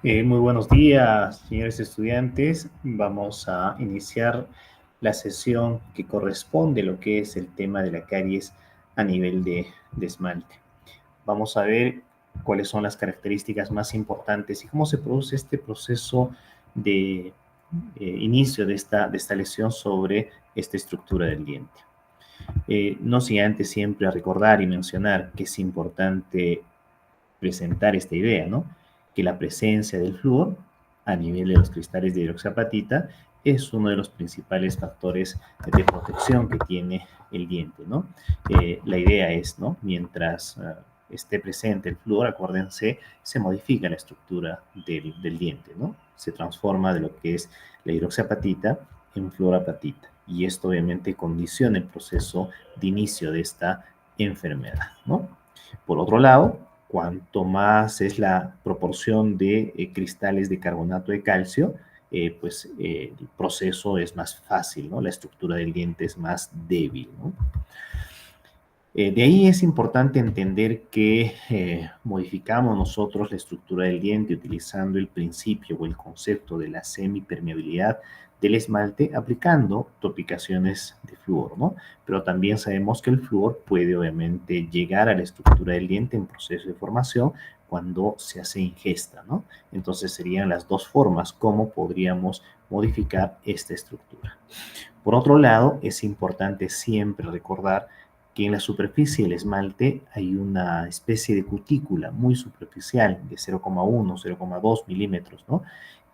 Muy buenos días, señores estudiantes. Vamos a iniciar la sesión que corresponde a lo que es el tema de la caries a nivel de esmalte. Vamos a ver cuáles son las características más importantes y cómo se produce este proceso de inicio de esta lesión sobre esta estructura del diente. No sin antes siempre recordar y mencionar que es importante presentar esta idea, ¿no? Que la presencia del flúor a nivel de los cristales de hidroxiapatita es uno de los principales factores de protección que tiene el diente, ¿no? La idea es, ¿no? Mientras esté presente el flúor, acuérdense, se modifica la estructura del diente, ¿no? Se transforma de lo que es la hidroxiapatita en fluorapatita. Y esto obviamente condiciona el proceso de inicio de esta enfermedad, ¿no? Por otro lado, cuanto más es la proporción de cristales de carbonato de calcio, el proceso es más fácil, ¿no? La estructura del diente es más débil, ¿no? De ahí es importante entender que modificamos nosotros la estructura del diente utilizando el principio o el concepto de la semipermeabilidad del esmalte aplicando topicaciones de flúor, ¿no? Pero también sabemos que el flúor puede obviamente llegar a la estructura del diente en proceso de formación cuando se hace ingesta, ¿no? Entonces serían las dos formas como podríamos modificar esta estructura. Por otro lado, es importante siempre recordar que en la superficie del esmalte hay una especie de cutícula muy superficial de 0,1, 0,2 milímetros, ¿no?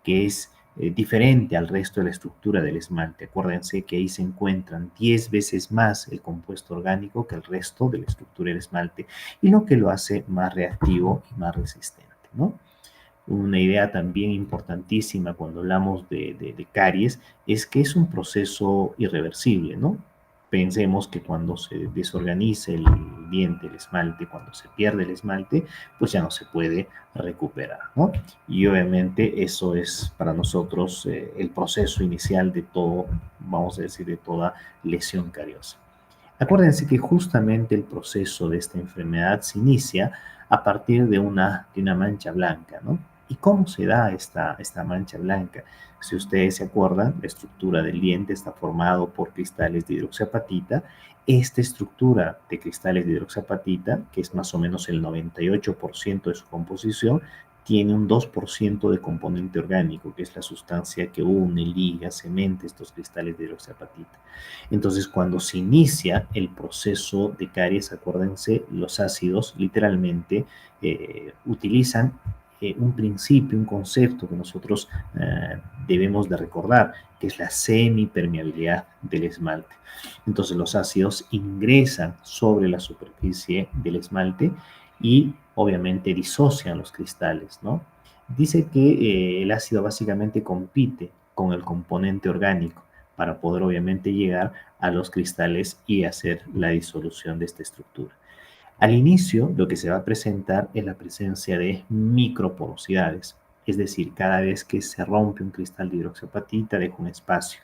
Que es diferente al resto de la estructura del esmalte. Acuérdense que ahí se encuentran 10 veces más el compuesto orgánico que el resto de la estructura del esmalte y lo que lo hace más reactivo y más resistente, ¿no? Una idea también importantísima cuando hablamos de caries es que es un proceso irreversible, ¿no? Pensemos que cuando se desorganiza el diente, el esmalte, cuando se pierde el esmalte, pues ya no se puede recuperar, ¿no? Y obviamente eso es para nosotros el proceso inicial de todo, vamos a decir, de toda lesión cariosa. Acuérdense que justamente el proceso de esta enfermedad se inicia a partir de una mancha blanca, ¿no? ¿Y cómo se da esta mancha blanca? Si ustedes se acuerdan, la estructura del diente está formado por cristales de hidroxiapatita. Esta estructura de cristales de hidroxiapatita, que es más o menos el 98% de su composición, tiene un 2% de componente orgánico, que es la sustancia que une, liga, cementa estos cristales de hidroxiapatita. Entonces, cuando se inicia el proceso de caries, acuérdense, los ácidos literalmente utilizan un principio, un concepto que nosotros debemos de recordar, que es la semipermeabilidad del esmalte. Entonces, los ácidos ingresan sobre la superficie del esmalte y obviamente disocian los cristales, ¿no? Dice que el ácido básicamente compite con el componente orgánico para poder obviamente llegar a los cristales y hacer la disolución de esta estructura. Al inicio, lo que se va a presentar es la presencia de microporosidades, es decir, cada vez que se rompe un cristal de hidroxiapatita deja un espacio.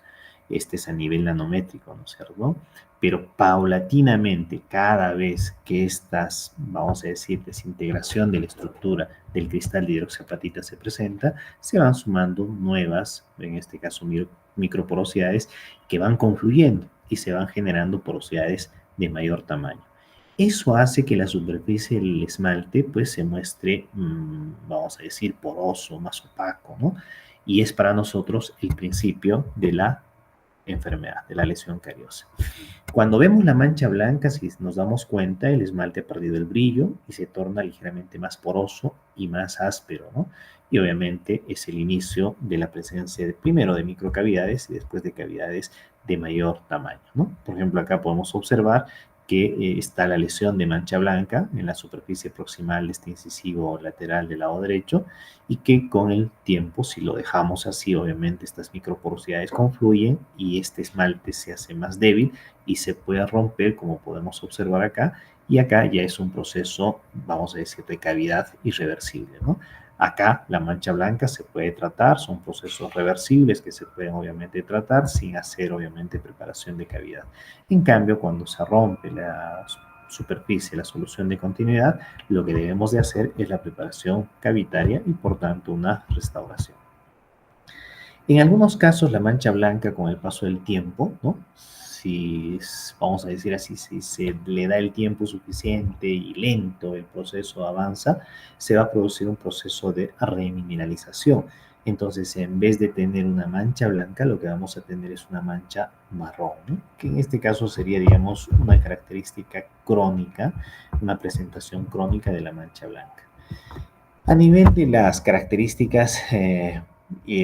Este es a nivel nanométrico, ¿no es cierto? Pero paulatinamente, cada vez que estas, vamos a decir, desintegración de la estructura del cristal de hidroxiapatita se presenta, se van sumando nuevas, en este caso microporosidades, que van confluyendo y se van generando porosidades de mayor tamaño. Eso hace que la superficie del esmalte pues se muestre, vamos a decir, poroso, más opaco, ¿no? Y es para nosotros el principio de la enfermedad, de la lesión cariosa. Cuando vemos la mancha blanca, si nos damos cuenta, el esmalte ha perdido el brillo y se torna ligeramente más poroso y más áspero, ¿no? Y obviamente es el inicio de la presencia primero de microcavidades y después de cavidades de mayor tamaño, ¿no? Por ejemplo, acá podemos observar que está la lesión de mancha blanca en la superficie proximal de este incisivo lateral del lado derecho y que con el tiempo, si lo dejamos así, obviamente estas microporosidades confluyen y este esmalte se hace más débil y se puede romper, como podemos observar acá, y acá ya es un proceso, vamos a decir, de cavidad irreversible, ¿no? Acá la mancha blanca se puede tratar, son procesos reversibles que se pueden obviamente tratar sin hacer obviamente preparación de cavidad. En cambio, cuando se rompe superficie, la solución de continuidad, lo que debemos de hacer es la preparación cavitaria y por tanto una restauración. En algunos casos la mancha blanca con el paso del tiempo, ¿no? Si, vamos a decir así, si se le da el tiempo suficiente y lento el proceso avanza, se va a producir un proceso de remineralización. Entonces, en vez de tener una mancha blanca, lo que vamos a tener es una mancha marrón, ¿no? Que en este caso sería, digamos, una característica crónica, una presentación crónica de la mancha blanca. A nivel de las características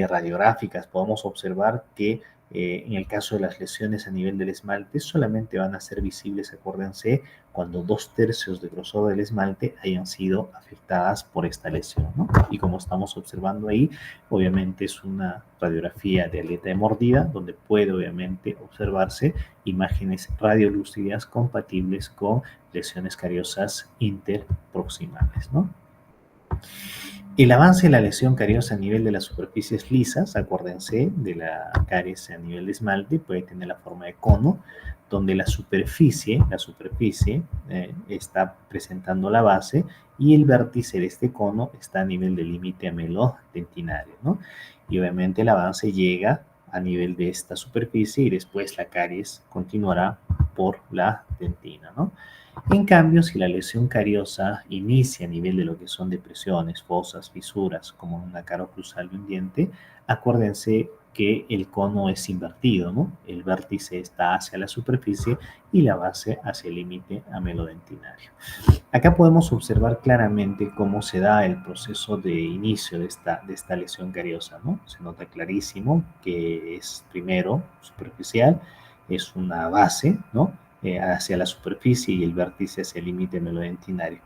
radiográficas, podemos observar que en el caso de las lesiones a nivel del esmalte, solamente van a ser visibles, acuérdense, cuando 2/3 del grosor del esmalte hayan sido afectadas por esta lesión, ¿no? Y como estamos observando ahí, obviamente es una radiografía de aleta de mordida, donde puede obviamente observarse imágenes radiolúcidas compatibles con lesiones cariosas interproximales, ¿no? El avance de la lesión cariosa a nivel de las superficies lisas, acuérdense de la caries a nivel de esmalte, puede tener la forma de cono, donde la superficie está presentando la base y el vértice de este cono está a nivel del límite amelodentinario, ¿no? Y obviamente el avance llega a nivel de esta superficie y después la caries continuará por la dentina, ¿no? En cambio, si la lesión cariosa inicia a nivel de lo que son depresiones, fosas, fisuras, como una caro cruzal de un diente, acuérdense que el cono es invertido, ¿no? El vértice está hacia la superficie y la base hacia el límite amelodentinario. Acá podemos observar claramente cómo se da el proceso de inicio de esta lesión cariosa, ¿no? Se nota clarísimo que es primero superficial, es una base, ¿no? Hacia la superficie y el vértice hacia el límite melodentinario.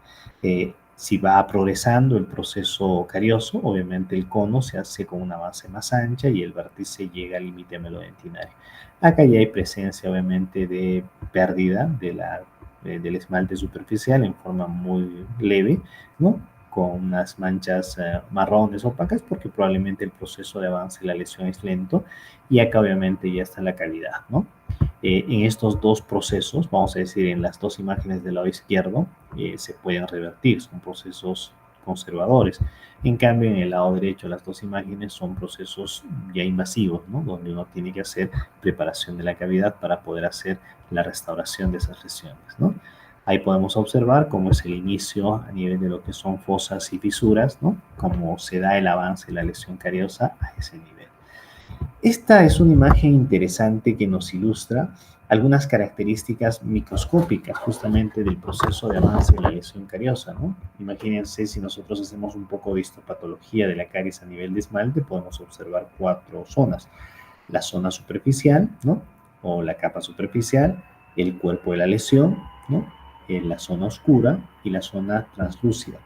Si va progresando el proceso carioso, obviamente el cono se hace con una base más ancha y el vértice llega al límite melodentinario. Acá ya hay presencia, obviamente, de pérdida del esmalte superficial en forma muy leve, ¿no? Con unas manchas marrones opacas, porque probablemente el proceso de avance de la lesión es lento, y acá obviamente ya está la cavidad, ¿no? En estos dos procesos, vamos a decir, en las dos imágenes del lado izquierdo, se pueden revertir, son procesos conservadores. En cambio, en el lado derecho, las dos imágenes son procesos ya invasivos, ¿no? Donde uno tiene que hacer preparación de la cavidad para poder hacer la restauración de esas lesiones, ¿no? Ahí podemos observar cómo es el inicio a nivel de lo que son fosas y fisuras, ¿no? Cómo se da el avance de la lesión cariosa a ese nivel. Esta es una imagen interesante que nos ilustra algunas características microscópicas justamente del proceso de avance de la lesión cariosa, ¿no? Imagínense si nosotros hacemos un poco de histopatología de la caries a nivel de esmalte, podemos observar 4 zonas. La zona superficial, ¿no? O la capa superficial, el cuerpo de la lesión, ¿no? La zona oscura y la zona translúcida.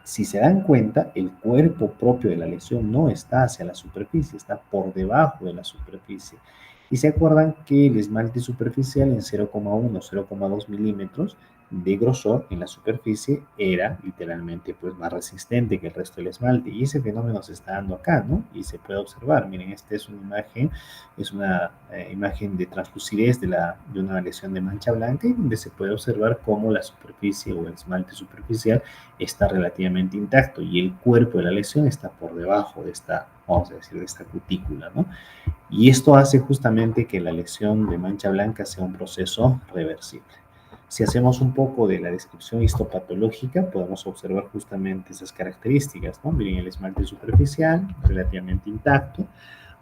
Si se dan cuenta, el cuerpo propio de la lesión no está hacia la superficie, está por debajo de la superficie. Y se acuerdan que el esmalte superficial en 0,1 o 0,2 milímetros de grosor en la superficie era literalmente pues más resistente que el resto del esmalte, y ese fenómeno se está dando acá, ¿no? Y se puede observar, miren, esta es una imagen de translucidez de una lesión de mancha blanca, y donde se puede observar cómo la superficie o el esmalte superficial está relativamente intacto y el cuerpo de la lesión está por debajo de esta, vamos a decir, de esta cutícula, ¿no? Y esto hace justamente que la lesión de mancha blanca sea un proceso reversible. Si hacemos un poco de la descripción histopatológica, podemos observar justamente esas características, ¿no? Miren, el esmalte superficial, relativamente intacto,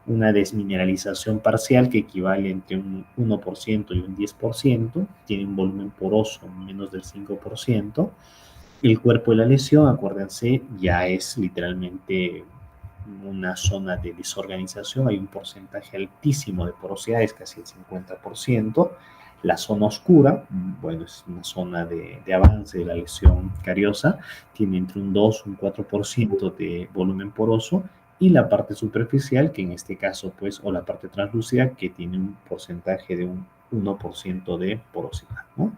una desmineralización parcial que equivale entre un 1% y un 10%, tiene un volumen poroso menos del 5%, el cuerpo de la lesión, acuérdense, ya es literalmente una zona de desorganización, hay un porcentaje altísimo de porosidad, es casi el 50%. La zona oscura, bueno, es una zona de avance de la lesión cariosa, tiene entre un 2 y un 4% de volumen poroso, y la parte superficial, que en este caso, pues, o la parte translúcida, que tiene un porcentaje de un 1% de porosidad, ¿no?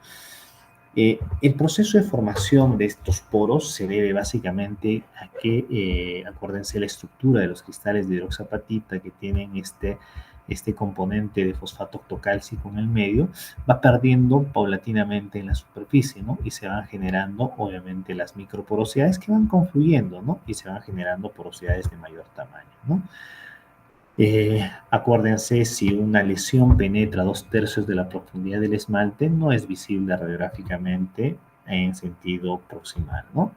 El proceso de formación de estos poros se debe básicamente a que, acuérdense, la estructura de los cristales de hidroxapatita que tienen este componente de fosfato octocálcico en el medio, va perdiendo paulatinamente en la superficie, ¿no? Y se van generando, obviamente, las microporosidades que van confluyendo, ¿no? Y se van generando porosidades de mayor tamaño, ¿no? Acuérdense, si una lesión penetra 2/3 de la profundidad del esmalte, no es visible radiográficamente en sentido proximal, ¿no?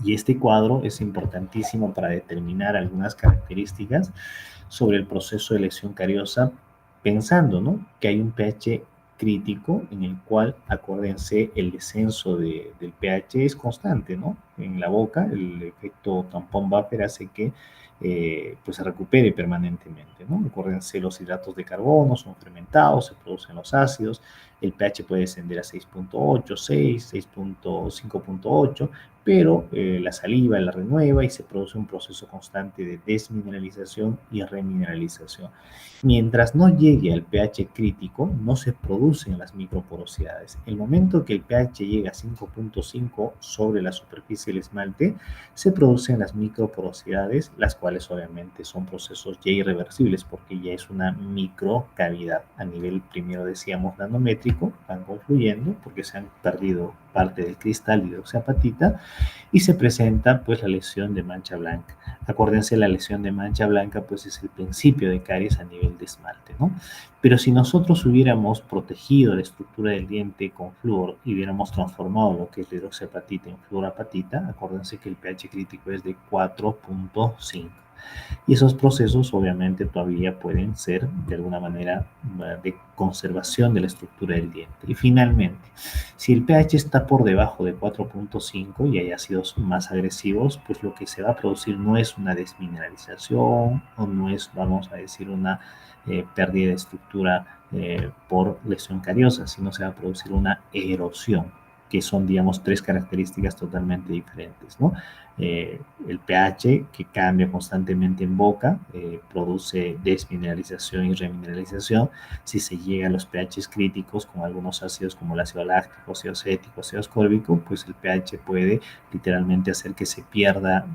Y este cuadro es importantísimo para determinar algunas características sobre el proceso de lesión cariosa, pensando, ¿no?, que hay un pH crítico en el cual, acuérdense, el descenso del pH es constante, ¿no? En la boca, el efecto tampón buffer hace que pues se recupere permanentemente, ¿no? Acuérdense, los hidratos de carbono son fermentados, se producen los ácidos, el pH puede descender a 6.8, 6, 5.8, pero la saliva la renueva y se produce un proceso constante de desmineralización y remineralización. Mientras no llegue al pH crítico, no se producen las microporosidades. El momento que el pH llega a 5.5 sobre la superficie del esmalte, se producen las microporosidades, las cuales obviamente son procesos ya irreversibles porque ya es una microcavidad. A nivel, primero decíamos, nanométrico, van confluyendo porque se han perdido parte del cristal de hidroxiapatita y se presenta pues la lesión de mancha blanca. Acuérdense, la lesión de mancha blanca pues es el principio de caries a nivel de esmalte, ¿no? Pero si nosotros hubiéramos protegido la estructura del diente con flúor y hubiéramos transformado lo que es la hidroxiapatita en fluorapatita, acuérdense que el pH crítico es de 4.5. Y esos procesos obviamente todavía pueden ser de alguna manera de conservación de la estructura del diente. Y finalmente, si el pH está por debajo de 4.5 y hay ácidos más agresivos, pues lo que se va a producir no es una desmineralización o no es, vamos a decir, una pérdida de estructura por lesión cariosa, sino se va a producir una erosión, que son, digamos, tres características totalmente diferentes, ¿no? El pH, que cambia constantemente en boca, produce desmineralización y remineralización. Si se llega a los pHs críticos con algunos ácidos como el ácido láctico, ácido acético, ácido ascórbico, pues el pH puede literalmente hacer que se pierda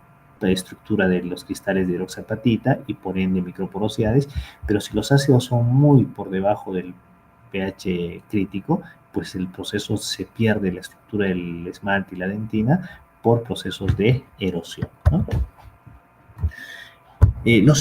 la estructura de los cristales de hidroxiapatita y por ende microporosidades, pero si los ácidos son muy por debajo del pH crítico, pues el proceso se pierde la estructura del esmalte y la dentina por procesos de erosión, ¿no? No